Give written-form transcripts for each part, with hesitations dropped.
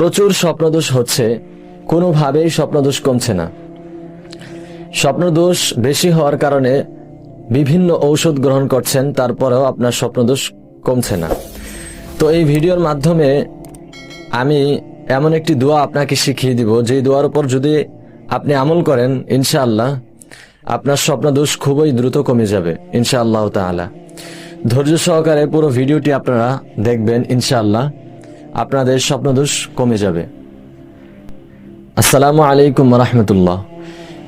প্রচুর স্বপ্নদোষ হচ্ছে, কোনোভাবেই স্বপ্নদোষ কমছে না। স্বপ্নদোষ বেশি হওয়ার কারণে বিভিন্ন ঔষধ গ্রহণ করছেন, তারপরেও আপনার স্বপ্নদোষ কমছে না। তো এই ভিডিওর মাধ্যমে আমি এমন একটি দোয়া আপনাকে শিখিয়ে দিব, যে দোয়ার উপর যদি আপনি আমল করেন, ইনশাআল্লাহ আপনার স্বপ্নদোষ খুবই দ্রুত কমে যাবে ইনশাআল্লাহ তাআলা। ধৈর্য সহকারে পুরো ভিডিওটি আপনারা দেখবেন, ইনশাআল্লাহ আপনাদের স্বপ্নদোষ কমে যাবে। আসসালামু আলাইকুম রাহমাতুল্লাহ।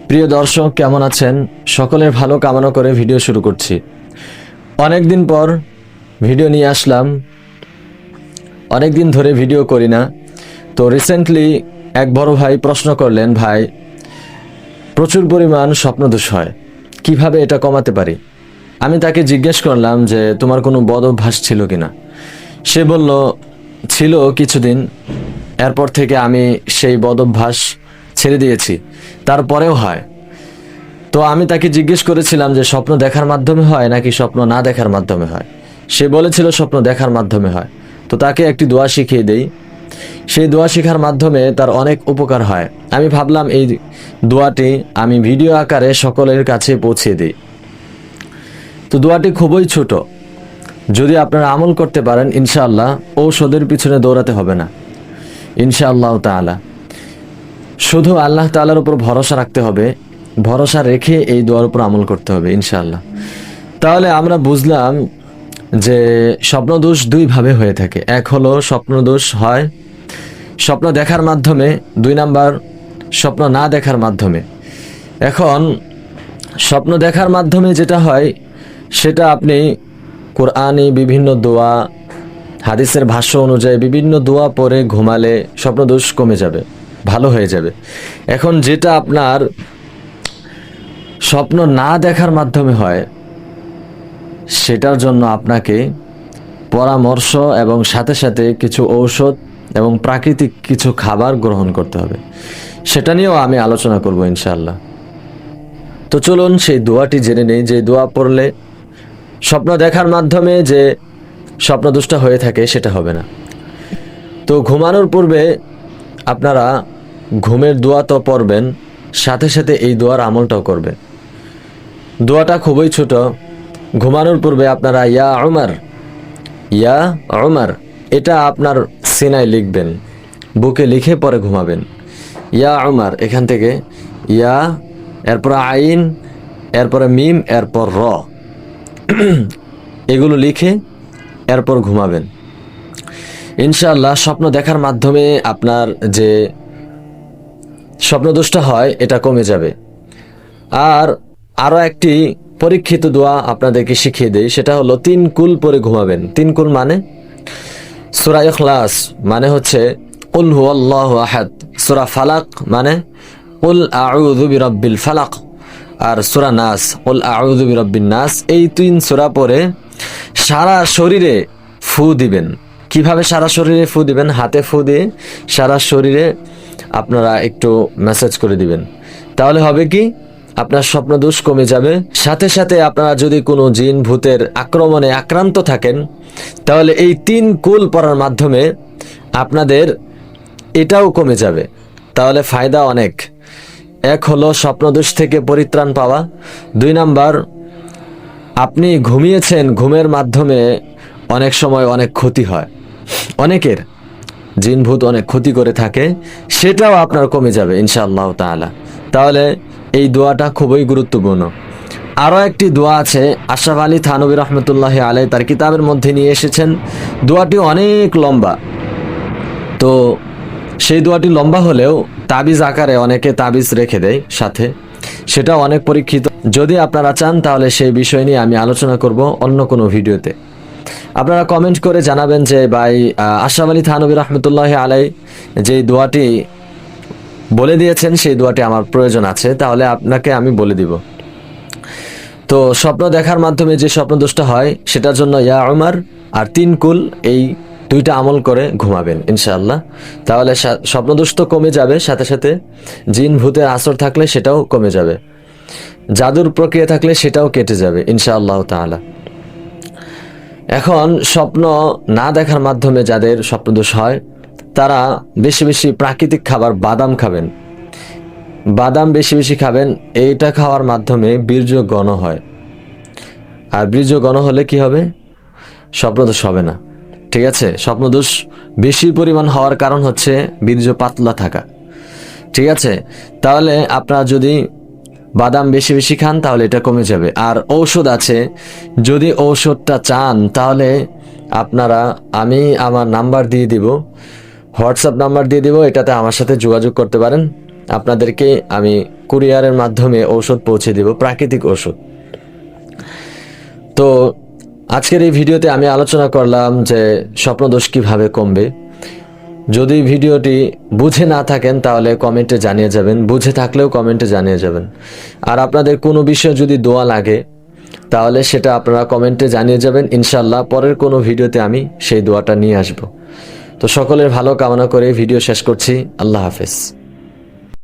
প্রিয় দর্শক, কেমন আছেন? সকলের ভালো কামনা করে ভিডিও শুরু করছি। অনেকদিন পর ভিডিও নিয়ে আসলাম, অনেকদিন ধরে ভিডিও করি না। তো রিসেন্টলি এক বড় ভাই প্রশ্ন করলেন, ভাই প্রচুর পরিমাণ স্বপ্নদোষ হয়, কিভাবে এটা কমাতে পারি? আমি তাকে জিজ্ঞেস করলাম যে তোমার কোনো বদ অভ্যাস ছিল কিনা। সে বলল ছিল কিছুদিন, এরপর থেকে আমি সেই বদ অভ্যাস ছেড়ে দিয়েছি, তারপরেও হয়। তো আমি তাকে জিজ্ঞেস করেছিলাম যে স্বপ্ন দেখার মাধ্যমে হয় নাকি স্বপ্ন না দেখার মাধ্যমে হয়। সে বলেছিল স্বপ্ন দেখার মাধ্যমে হয়। তো তাকে একটি দোয়া শিখিয়ে দেই, সেই দোয়া শেখার মাধ্যমে তার অনেক উপকার হয়। আমি ভাবলাম এই দোয়াটি আমি ভিডিও আকারে সকলের কাছে পৌঁছে দিই। তো দোয়াটি খুবই ছোট, যদি আপনারা আমল করতে পারেন ইনশাআল্লাহ ঔষধের পিছনে দৌড়াতে হবে না ইনশাআল্লাহ তাআলা। শুধু আল্লাহ তাআলার উপর ভরসা রাখতে হবে, ভরসা রেখে এই দোয়ার উপর আমল করতে হবে ইনশাআল্লাহ। তাহলে আমরা বুঝলাম যে স্বপ্নদোষ দুইভাবে হয়ে থাকে। এক হলো স্বপ্নদোষ হয় স্বপ্ন দেখার মাধ্যমে, 2 নাম্বার স্বপ্ন না দেখার মাধ্যমে। এখন স্বপ্ন দেখার মাধ্যমে যেটা হয় সেটা আপনি কোরআনে বিভিন্ন দোয়া, হাদিসের ভাষ্য অনুযায়ী বিভিন্ন দোয়া পড়ে ঘুমালে স্বপ্নদোষ কমে যাবে, ভালো হয়ে যাবে। এখন যেটা আপনার স্বপ্ন না দেখার মাধ্যমে হয়, সেটার জন্য আপনাকে পরামর্শ এবং সাথে সাথে কিছু ঔষধ এবং প্রাকৃতিক কিছু খাবার গ্রহণ করতে হবে। সেটা নিয়েও আমি আলোচনা করব ইনশাআল্লাহ। তো চলুন সেই দোয়াটি জেনে নেই, যে দোয়া পড়লে স্বপ্ন দেখার মাধ্যমে যে স্বপ্নদোষটা হয়ে থাকে সেটা হবে না। তো ঘুমানোর পূর্বে আপনারা ঘুমের দোয়া তো পড়বেন, সাথে সাথে এই দোয়ার আমলটাও করবেন। দোয়াটা খুবই ছোট। ঘুমানোর পূর্বে আপনারা ইয়া উমার এটা আপনার সিনায় লিখবেন, বুকে লিখে পরে ঘুমাবেন। ইয়া উমার, এখান থেকে ইয়া, এরপর আইন, এরপরে মিম, এরপর র, এগুলো লিখে এরপর ঘুমাবেন ইনশাআল্লাহ। স্বপ্ন দেখার মাধ্যমে আপনার যে স্বপ্নদোষটা হয় এটা কমে যাবে। আর আরও একটি পরীক্ষিত দোয়া আপনাদেরকে শিখিয়ে দেই, সেটা হলো 3 কুল পরে ঘুমাবেন। 3 কুল মানে সূরা ইখলাস মানে হচ্ছে কুল হুয়াল্লাহু আহাদ, সূরা ফালাক মানে কুল আউযু বিরাব্বিল ফালাক, আর সূরা নাস কুল আউযু বিরাব্বিন নাস। এই 3 সূরা পরে সারা শরীরে ফু দিবেন। কিভাবে সারা শরীরে ফু দিবেন? হাতে ফু দিয়ে সারা শরীরে আপনারা একটু ম্যাসাজ করে দিবেন। তাহলে হবে কি, আপনার স্বপ্নদোষ কমে যাবে। সাথে সাথে আপনারা যদি কোনো জিন ভূতের আক্রমণে আক্রান্ত থাকেন, তাহলে এই 3 কুল পড়ার মাধ্যমে আপনাদের এটাও কমে যাবে। তাহলে ফায়দা অনেক। এক হলো স্বপ্নদোষ থেকে পরিত্রাণ পাওয়া, 2 নাম্বার আপনি ঘুমিয়েছেন, ঘুমের মাধ্যমে অনেক সময় অনেক ক্ষতি হয়, অনেকের জিন ভূত অনেক ক্ষতি করে থাকে, সেটাও আপনার কমে যাবে ইনশাআল্লাহ তাআলা। তাহলে এই দোয়াটা খুবই গুরুত্বপূর্ণ। আরও একটি দোয়া আছে, আশরাফ আলী থানভী রহমতুল্লাহি আলাইহি তার কিতাবের মধ্যে নিয়ে এসেছেন। দোয়াটি অনেক লম্বা, তো সেই দোয়াটি লম্বা হলেও তাবিজ আকারে অনেকে তাবিজ রেখে দেয় সাথে, সেটা অনেক পরীক্ষিত। যদি আপনারা চান তাহলে সেই বিষয় নিয়ে আমি আলোচনা করব অন্য কোনো ভিডিওতে। আপনারা কমেন্ট করে জানাবেন যে ভাই আশরাফ আলী থানভী রহমতুল্লাহি আলাইহি যে দোয়াটি বলে দিয়েছেন সেই দোয়াটি আমার প্রয়োজন আছে, তাহলে আপনাকে আমি বলে দিব। তো স্বপ্ন দেখার মাধ্যমে যে স্বপ্নদোষটা হয় সেটার জন্য ইয়া উমার আর 3 কুল, এই 2টা আমল করে ঘুমাবেন ইনশাআল্লাহ। তাহলে স্বপ্নদোষ তো কমে যাবে, সাথে সাথে জিন ভূতের আসর থাকলে সেটাও কমে যাবে, জাদুর প্রক্রিয়া থাকলে সেটাও কেটে যাবে ইনশাআল্লাহ তাআলা। এখন স্বপ্ন না দেখার মাধ্যমে যাদের স্বপ্নদোষ হয় তারা বেশি বেশি প্রাকৃতিক খাবার বাদাম খাবেন, বাদাম বেশি বেশি খাবেন। এইটা খাওয়ার মাধ্যমে বীর্য ঘন হয়, আর বীর্য ঘন হলে কি হবে? স্বপ্নদোষ হবে না। ঠিক আছে, স্বপ্নদোষ বেশি পরিমাণ হওয়ার কারণ হচ্ছে বীর্য পাতলা থাকা। ঠিক আছে, তাহলে আপনারা যদি বাদাম বেশি বেশি খান তাহলে এটা কমে যাবে। আর ঔষধ আছে, যদি ঔষধটা চান তাহলে আপনারা, আমি আমার নাম্বার দিয়ে দিব, হোয়াটসঅ্যাপ নাম্বার দিয়ে দিব, এটাতে আমার সাথে যোগাযোগ করতে পারেন। আপনাদেরকে আমি কুরিয়ারের মাধ্যমে ঔষধ পৌঁছে দিব, প্রাকৃতিক ঔষধ। তো আজকের এই ভিডিওতে আমি আলোচনা করলাম যে স্বপ্নদোষ কিভাবে কমবে। যদি ভিডিওটি বুঝে না থাকেন তাহলে কমেন্টে জানিয়ে যাবেন, বুঝে থাকলেও কমেন্টে জানিয়ে যাবেন। আর আপনাদের কোনো বিষয়ে যদি দোয়া লাগে তাহলে সেটা আপনারা কমেন্টে জানিয়ে যাবেন। ইনশাল্লাহ পরের কোনো ভিডিওতে আমি সেই দোয়াটা নিয়ে আসব। তো সকলের ভালো কামনা করে ভিডিও শেষ করছি। আল্লাহ হাফেজ।